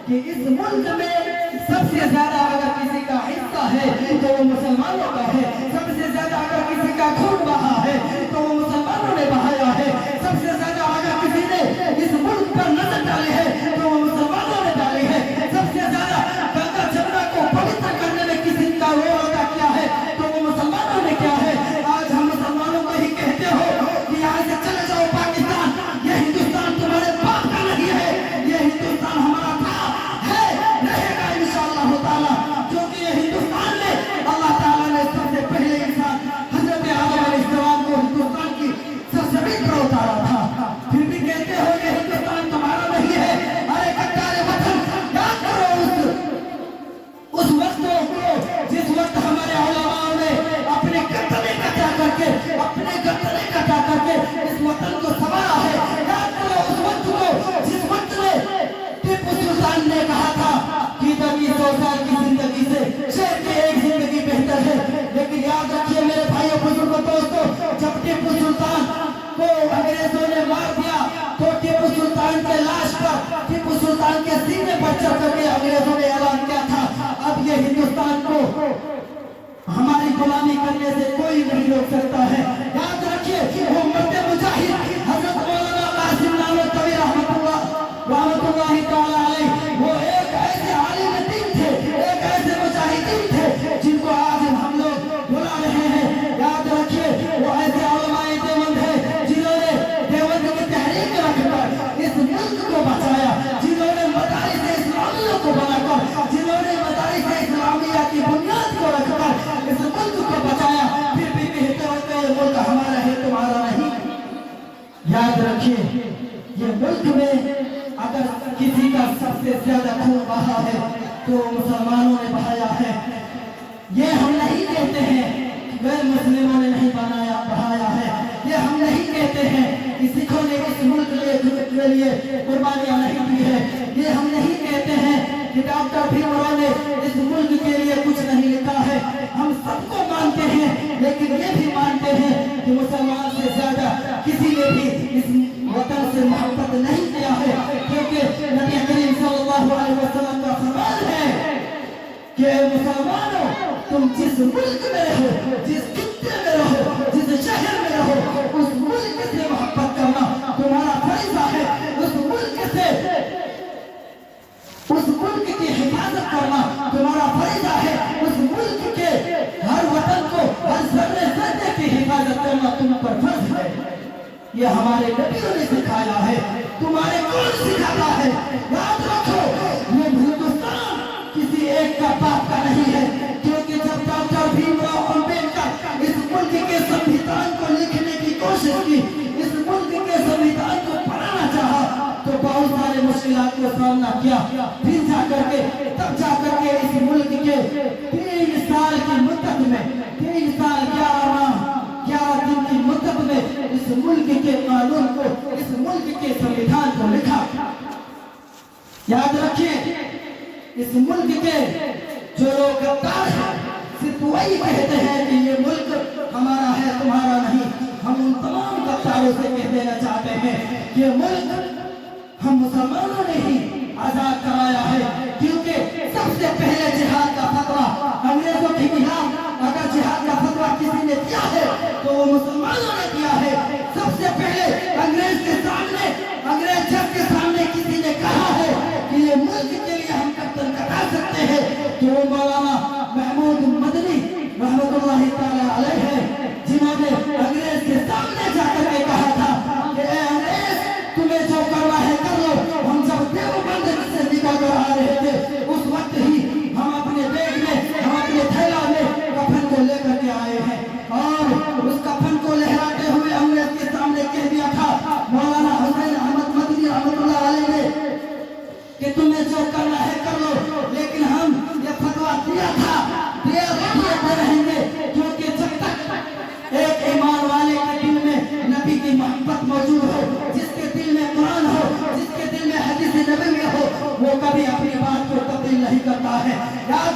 کہ اس ملک میں سب سے زیادہ اگر کسی کا حصہ ہے تو وہ مسلمانوں کا ہے، سب سے زیادہ اگر کسی کا خون بہا ہے تو وہ مسلمانوں نے بہایا ہے، سب سے زیادہ اگر کسی نے اس ملک پر نظر ڈالی ہے تو وہ مسلمانوں نے ڈالی ہے، سب سے زیادہ گنگا جمنا کو پوتر کرنے میں کسی کا رول ادا کیا ہے تو وہ مسلمانوں نے کیا ہے۔ آج ہم مسلمانوں کو ہی کہتے ہو کہ یہاں سے چلے جاؤ پاکستان، یہ ہندوستان تمہارے باپ کا نہیں ہے، یہ ہندوستان ہمارا تھا، ہے، رہے گا انشاءاللہ تعالیٰ، کیونکہ یہ ہندوستان میں اللہ تعالیٰ نے سب سے پہلے انسان حضرت آدم علیہ السلام کو ہندوستان کی سرزمین پر اتارا تھا، پھر بھی کہتے ہو یہ ہندوستان تمہارا نہیں ہے۔ ارے کٹارے وطن، یاد کرو اس وقت کو جس وقت ہمارے علماء نے اپنے گردنے کٹا کر کے اس وطن کو سنوارا ہے۔ یاد کرو اس وقت کو جس وقت میں ٹیپو سلطان نے کہا تھا کہ 100 سال کی زندگی سے شہر کی ایک زندگی بہتر ہے، لیکن یاد رکھیے میرے بھائیوں بزرگوں دوستوں، جب ٹیپو سلطان کو انگریزوں نے مار دیا تو ٹیپو سلطان کے لاش پر، ٹیپو سلطان کے سینے پر چڑھ کر کے انگریزوں نے اعلان کیا تھا اب یہ ہندوستان کو ہماری غلامی کرنے سے کوئی نہیں روک سکتا ہے۔ یاد رکھیے وہ مرد مجاہد حضرت مولانا قاسم نانوتوی رحمۃ اللہ تعالیٰ علیہ، وہ ایک ایسے عالم دین تھے، ایک ایسے مجاہدین تھے جن کو آج ہم لوگ بلا رہے ہیں۔ یاد رکھیے وہ ایسے علماء دیوبند ہیں جنہوں نے دیوبند کی تحریک رکھ کر اس ملک کو بچایا، جنہوں نے مدارس اسلامیہ کو بنا کر، جنہوں نے مدارس اسلامیہ کی بنیاد کو رکھ کر اس ملک کو بچایا، پھر بھی کہتے ہو کہ یہ ملک ہمارا ہے تمہارا نہیں۔ یاد رکھیے یہ ملک میں اگر کسی کا سب سے زیادہ خون بہا ہے تو مسلمانوں نے بہایا ہے۔ یہ ہم نہیں کہتے ہیں غیر مسلموں نے نہیں بہایا ہے، یہ ہم نہیں کہتے ہیں کہ سکھوں نے اس ملک کے لیے قربانیاں نہیں دی ہے، یہ ہم نہیں کہتے ہیں کہ ڈاکٹر بھیم راؤ نے اس ملک کے لیے کچھ نہیں لکھا ہے۔ ہم سب کو مانتے ہیں، لیکن یہ بھی مانتے ہیں کہ مسلمان سے زیادہ کسی نے بھی اس وطن سے محبت نہیں کیا ہے، کیونکہ نبی کریم صلی اللہ علیہ وسلم کا فرمان ہے کہ مسلمانوں تم جس ملک میں رہو، جس خطے میں رہو، جس شہر میں رہو، اس ملک سے محبت کرنا تمہارا فریضہ ہے، اس ملک کی حفاظت کرنا تمہارا فریضہ ہے، اس ملک کے ہر وطن کو، ہر ذرے ذرے کی حفاظت کرنا تم پر فرض ہے۔ یہ ہمارے نبیوں نے سکھایا ہے، تمہارے کون سکھاتا ہے؟ یاد رکھو یہ ہندوستان کسی ایک کا باپ کا نہیں ہے، کیونکہ جب ڈاکٹر بھیم راؤ امبیڈکر اس ملک کے سنویدھان کو لکھنے کی کوشش کی، اس ملک کے سنویدھان کو پڑھانا چاہا تو بہت سارے مشکلات کا سامنا کیا، پھر تب جا کر کے اس ملک کے 3 سال کی مدت میں، 3 سال 11 ماہ 11 دن کی مدت میں اس ملک کے قانون کو، اس ملک کے سنویدھان کو لکھا۔ یاد رکھیے اس ملک کے جو لوگ غدار ہیں صرف وہی کہتے ہیں کہ یہ ملک ہمارا ہے تمہارا نہیں۔ ہم ان تمام غداروں سے کہہ دینا چاہتے ہیں کہ یہ ملک ہم مسلمانوں نے ہی آزاد کرایا ہے، کیونکہ سب سے پہلے جہاد کا فتویٰ انگریزوں کے خلاف اگر جہاد کا فتویٰ کسی نے دیا ہے تو وہ مسلمانوں نے دیا ہے۔ سب سے پہلے انگریز کے سامنے، انگریز جج کے سامنے کسی نے کہا ہے کہ یہ ملک کے لیے ہم گردن کٹا سکتے ہیں تو وہ مولانا محمود مدنی رحمۃ اللہ تعالیٰ علیہ ہے، جنہوں نے انگریز کے سامنے جا کر کے کہا تھا کہ اے انگریز تمہیں جو کرنا ہے کر لو۔ ہم جب دیوبند سے نکل کر آ رہے تھے اس وقت ہی ہم اپنے بیگ میں، ہم اپنے تھیلا میں کفن کو لے کر کے آئے ہیں، اور اس کفن کو لہراتے ہوئے انگریز کے سامنے کہہ دیا تھا مولانا حسین احمد مدنی رحمۃ اللہ علیہ نے کہ تمہیں جو کرنا ہے کر لو، لیکن ہم یہ فتویٰ دیا تھا، دے رہیں گے، کیونکہ جب تک ایک ایمان والے کے دل میں نبی کی محبت موجود ہو، جس کے دل میں قرآن ہو، جس کے دل میں حدیث نبوی ہو، وہ کبھی اپنی بات کو تبدیل نہیں کرتا ہے۔ یاد